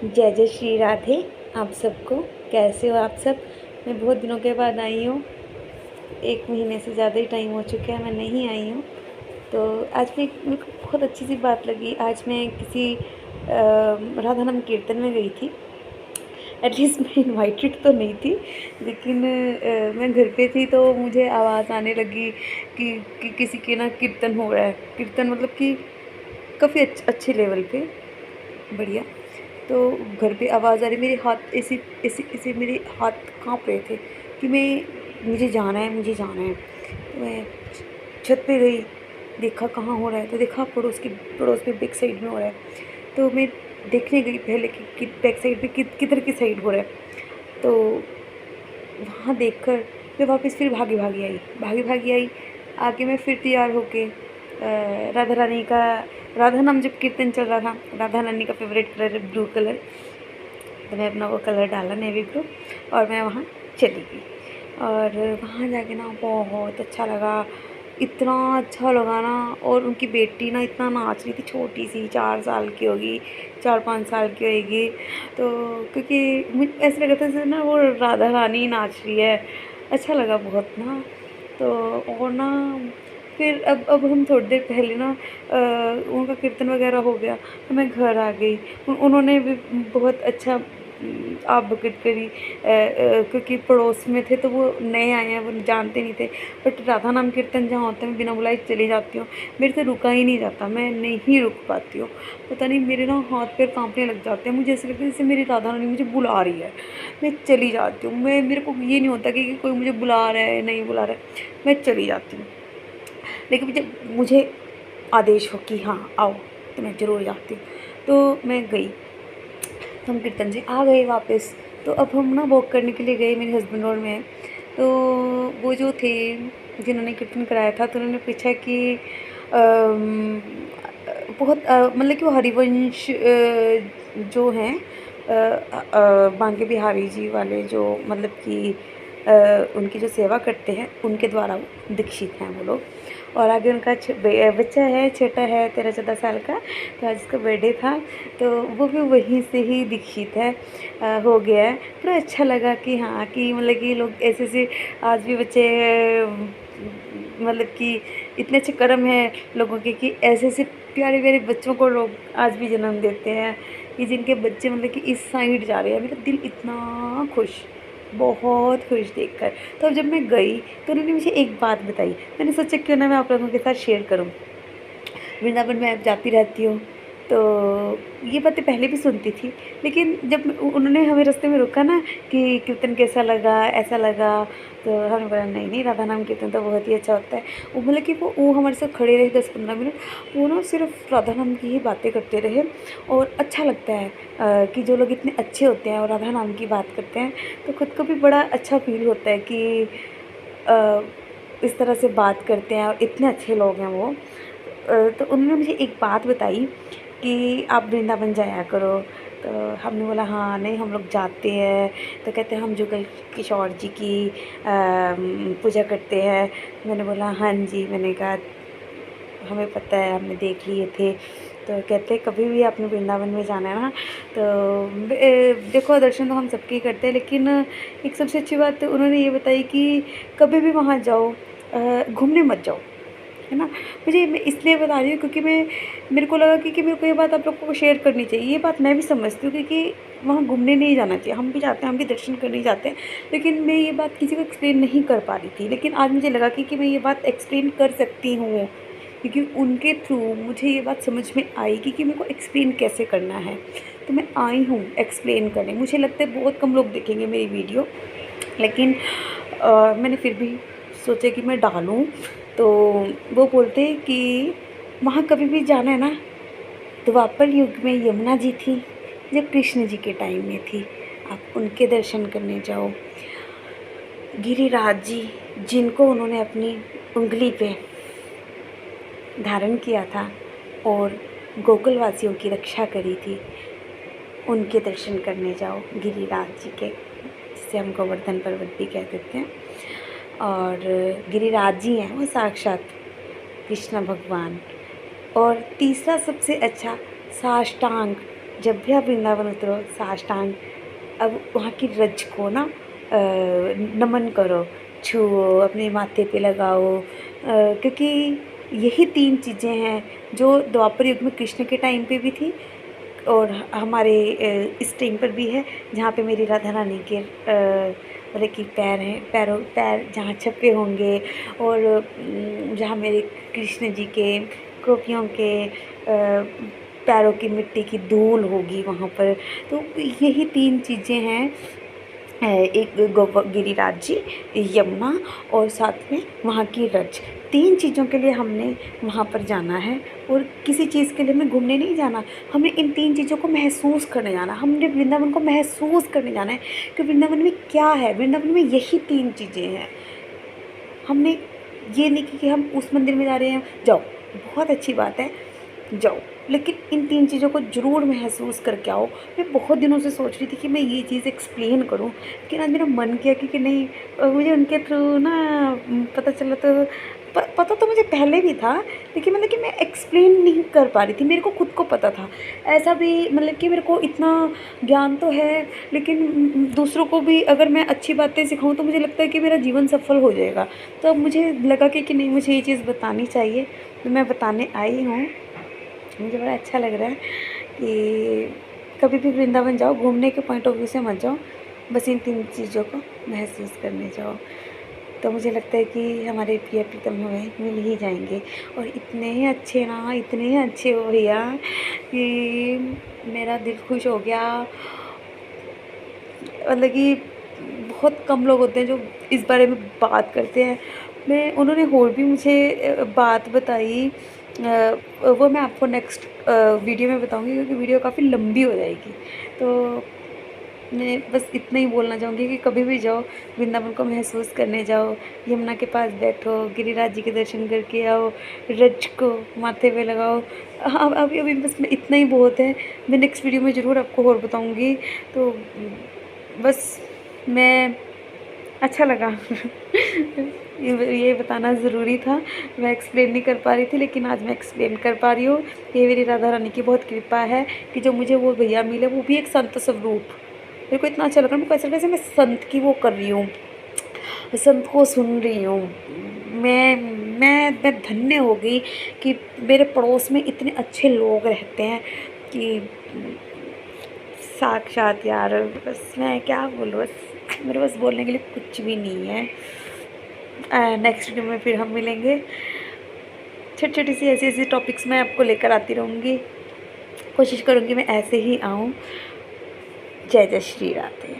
जय जय श्री राधे आप सबको। कैसे हो आप सब? मैं बहुत दिनों के बाद आई हूँ। 1 महीने से ज़्यादा ही टाइम हो चुका है मैं नहीं आई हूँ। तो आज मेरे को बहुत अच्छी सी बात लगी। आज मैं किसी राधा नाम कीर्तन में गई थी। एटलीस्ट मैं इनवाइटेड तो नहीं थी, लेकिन मैं घर पे थी तो मुझे आवाज़ आने लगी कि किसी के ना कीर्तन हो रहा है। कीर्तन मतलब कि काफ़ी अच्छे लेवल पे, बढ़िया। तो घर पे आवाज़ आ रही, मेरे हाथ ऐसे ऐसे ऐसे मेरे हाथ काँप रहे थे कि मुझे जाना है, मुझे जाना है। तो मैं छत पे गई, देखा कहाँ हो रहा है, तो देखा पड़ोस पे बैक साइड में हो रहा है। तो मैं देखने गई पहले कि बैक साइड पे किधर की साइड हो रहा है। तो वहाँ देखकर मैं वापस फिर भागी भागी आई। आके मैं फिर तैयार होके राधा रानी का, राधा नाम जब कीर्तन चल रहा था, राधा रानी का फेवरेट कलर है ब्लू कलर, तो मैं अपना वो कलर डाला नेवी ब्लू और मैं वहाँ चली गई। और वहाँ जाके ना बहुत अच्छा लगा, इतना अच्छा लगा ना। और उनकी बेटी ना इतना नाच रही थी, छोटी सी 4 साल की होगी, 4-5 साल की होगी। तो क्योंकि मुझे ऐसा लग रहा था जैसे ना वो राधा रानी नाच रही है, अच्छा लगा बहुत ना। तो और ना फिर अब हम थोड़ी देर पहले ना उनका कीर्तन वगैरह हो गया तो मैं घर आ गई। उन्होंने भी बहुत अच्छा आप भगत करी, क्योंकि पड़ोस में थे तो वो नए आए हैं, वो जानते नहीं थे। बट राधा नाम कीर्तन जहाँ होता है मैं बिना बुलाए चली जाती हूँ, मेरे से रुका ही नहीं जाता, मैं नहीं रुक पाती हूँ। पता नहीं मेरे ना हाथ पैर कांपने लग जाते हैं, मुझे ऐसा लगता है जैसे मेरी राधा रानी मुझे बुला रही है। मैं चली जाती हूँ, मेरे को ये नहीं होता कि कोई मुझे बुला रहा है नहीं बुला रहा है, मैं चली जाती हूँ। लेकिन जब मुझे आदेश हो कि हाँ आओ, तो मैं ज़रूर जाती हूँ। तो मैं गई, तो हम कीर्तन से आ गए वापस। तो अब हम ना वॉक करने के लिए गए, मेरे हस्बैंड और मैं। तो वो जो थे जिन्होंने कीर्तन कराया था, तो उन्होंने पूछा कि बहुत मतलब कि वो हरिवंश जो हैं बांके बिहारी जी वाले, जो मतलब कि उनकी जो सेवा करते हैं उनके द्वारा वो दीक्षित हैं वो लोग। और आगे उनका बच्चा है, छोटा है 13-14 साल का, तो आज उसका बर्थडे था, तो वो भी वहीं से ही दीक्षित है, हो गया है। बड़ा अच्छा लगा कि हाँ, कि मतलब कि लोग ऐसे ऐसे आज भी बच्चे मतलब कि इतने अच्छे कर्म हैं लोगों के कि ऐसे ऐसे प्यारे प्यारे बच्चों को लोग आज भी जन्म देते हैं, कि जिनके बच्चे मतलब कि इस साइड जा रहे हैं। मेरा दिल इतना खुश, बहुत खुश देखकर। तो अब जब मैं गई तो उन्होंने मुझे एक बात बताई, मैंने सोचा क्यों ना मैं आप लोगों के साथ शेयर करूं। वृंदावन में अब जाती रहती हूँ, तो ये बातें पहले भी सुनती थी, लेकिन जब उन्होंने हमें रास्ते में रोका ना कि कीर्तन कैसा लगा, ऐसा लगा, तो हमने बोला नहीं नहीं, राधा नाम कीर्तन तो बहुत ही अच्छा होता है। वो मतलब कि वो हमारे साथ खड़े रहे 10-15 मिनट, वो ना सिर्फ राधा नाम की ही बातें करते रहे। और अच्छा लगता है कि जो लोग इतने अच्छे होते हैं और राधा नाम की बात करते हैं, तो खुद को भी बड़ा अच्छा फील होता है कि अ, इस तरह से बात करते हैं और इतने अच्छे लोग हैं वो। तो उन्होंने मुझे एक बात बताई कि आप वृंदावन जाया करो। तो हमने बोला हाँ नहीं, हम लोग जाते हैं। तो कहते हैं हम जुगल किशोर जी की पूजा करते हैं। मैंने बोला हाँ जी, मैंने कहा हमें पता है, हमने देख लिए थे। तो कहते कभी भी आपने वृंदावन में जाना है ना, तो देखो दर्शन तो हम सबके ही करते हैं, लेकिन एक सबसे अच्छी बात उन्होंने ये बताई कि कभी भी वहाँ जाओ, घूमने मत जाओ, है ना। मैं इसलिए बता रही हूँ क्योंकि मेरे को लगा कि मेरे को ये बात आप लोगों को शेयर करनी चाहिए। ये बात मैं भी समझती हूँ, क्योंकि वहाँ घूमने नहीं जाना चाहिए, हम भी जाते हैं, हम भी दर्शन करने जाते हैं, लेकिन मैं ये बात किसी को एक्सप्लेन नहीं कर पा रही थी। लेकिन आज मुझे लगा कि मैं ये बात एक्सप्लेन कर सकती हूँ, क्योंकि उनके थ्रू मुझे ये बात समझ में आई कि मेरे को एक्सप्लेन कैसे करना है। तो मैं आई हूँ एक्सप्लेन करने। मुझे लगता है बहुत कम लोग देखेंगे मेरी वीडियो, लेकिन मैंने फिर भी सोचा कि मैं डालूँ। तो वो बोलते कि वहाँ कभी भी जाना है ना, द्वापर युग में यमुना जी थी, जब कृष्ण जी के टाइम में थी, आप उनके दर्शन करने जाओ। गिरिराज जी, जिनको उन्होंने अपनी उंगली पे धारण किया था और गोकुलवासियों की रक्षा करी थी, उनके दर्शन करने जाओ, गिरिराज जी के, जिसे हम गोवर्धन पर्वत भी कह देते हैं। और गिरिराज जी हैं वो साक्षात कृष्ण भगवान। और तीसरा सबसे अच्छा, साष्टांग जब भी आप वृंदावन उतरो साष्टांग अब वहाँ की रज को ना नमन करो, छुओ, अपने माथे पे लगाओ, क्योंकि यही 3 चीज़ें हैं जो द्वापर युग में कृष्ण के टाइम पे भी थी और हमारे इस टाइम पर भी है, जहाँ पे मेरी राधा रानी के मतलब कि पैर जहाँ छपे होंगे और जहाँ मेरे कृष्ण जी के गोपियों के पैरों की मिट्टी की धूल होगी वहाँ पर। तो यही 3 चीज़ें हैं, एक गिरिराज जी, यमुना और साथ में वहाँ की रज। 3 चीज़ों के लिए हमने वहाँ पर जाना है और किसी चीज़ के लिए हमें घूमने नहीं जाना, हमें इन 3 चीज़ों को महसूस करने जाना, हमने वृंदावन को महसूस करने जाना है कि वृंदावन में क्या है, वृंदावन में यही 3 चीज़ें हैं। हमने ये नहीं कि हम उस मंदिर में जा रहे हैं, जाओ, बहुत अच्छी बात है, जाओ, लेकिन इन 3 चीज़ों को ज़रूर महसूस करके आओ। मैं बहुत दिनों से सोच रही थी कि मैं ये चीज़ एक्सप्लेन करूं, लेकिन आज मेरा मन किया कि नहीं, मुझे उनके थ्रू ना पता चला तो पता तो मुझे पहले भी था, लेकिन मतलब कि मैं एक्सप्लेन नहीं कर पा रही थी। मेरे को खुद को पता था, ऐसा भी मतलब कि मेरे को इतना ज्ञान तो है, लेकिन दूसरों को भी अगर मैं अच्छी बातें सिखाऊं तो मुझे लगता है कि मेरा जीवन सफल हो जाएगा। तो अब मुझे लगा कि नहीं, मुझे ये चीज़ बतानी चाहिए, तो मैं बताने आई हूँ। मुझे बड़ा अच्छा लग रहा है कि कभी भी वृंदावन जाओ, घूमने के पॉइंट ऑफ व्यू से मत जाओ, बस इन 3 चीज़ों को महसूस करने जाओ। तो मुझे लगता है कि हमारे प्रिय प्रीतम हमें मिल ही जाएंगे, और इतने ही अच्छे ना, इतने ही अच्छे हो भैया कि मेरा दिल खुश हो गया। मतलब कि बहुत कम लोग होते हैं जो इस बारे में बात करते हैं। उन्होंने और भी मुझे बात बताई, वो मैं आपको नेक्स्ट वीडियो में बताऊंगी, क्योंकि वीडियो काफ़ी लंबी हो जाएगी। तो मैं बस इतना ही बोलना चाहूँगी कि कभी भी जाओ, वृंदावन को महसूस करने जाओ, यमुना के पास बैठो, गिरिराज जी के दर्शन करके आओ, रज को माथे पे लगाओ। हाँ, अभी अभी बस मैं इतना ही बहुत है, मैं नेक्स्ट वीडियो में ज़रूर आपको और बताऊँगी। तो बस मैं अच्छा लगा ये बताना ज़रूरी था, मैं एक्सप्लेन नहीं कर पा रही थी, लेकिन आज मैं एक्सप्लेन कर पा रही हूँ। ये मेरी राधा रानी की बहुत कृपा है कि जो मुझे वो भैया मिले, वो भी एक संत स्वरूप। मेरे को इतना अच्छा लगा, मेरे को ऐसा लगा जैसे मैं संत की वो कर रही हूँ, संत को सुन रही हूँ। मैं मैं धन्य हो गई कि मेरे पड़ोस में इतने अच्छे लोग रहते हैं कि साक्षात यार, बस मैं क्या बोलूँ, बस मेरे पास बोलने के लिए कुछ भी नहीं है। नेक्स्ट वीडियो में फिर हम मिलेंगे। छोटी छोटी सी ऐसी ऐसी टॉपिक्स मैं आपको लेकर आती रहूँगी, कोशिश करूँगी मैं ऐसे ही आऊँ। जय जय श्री राधे।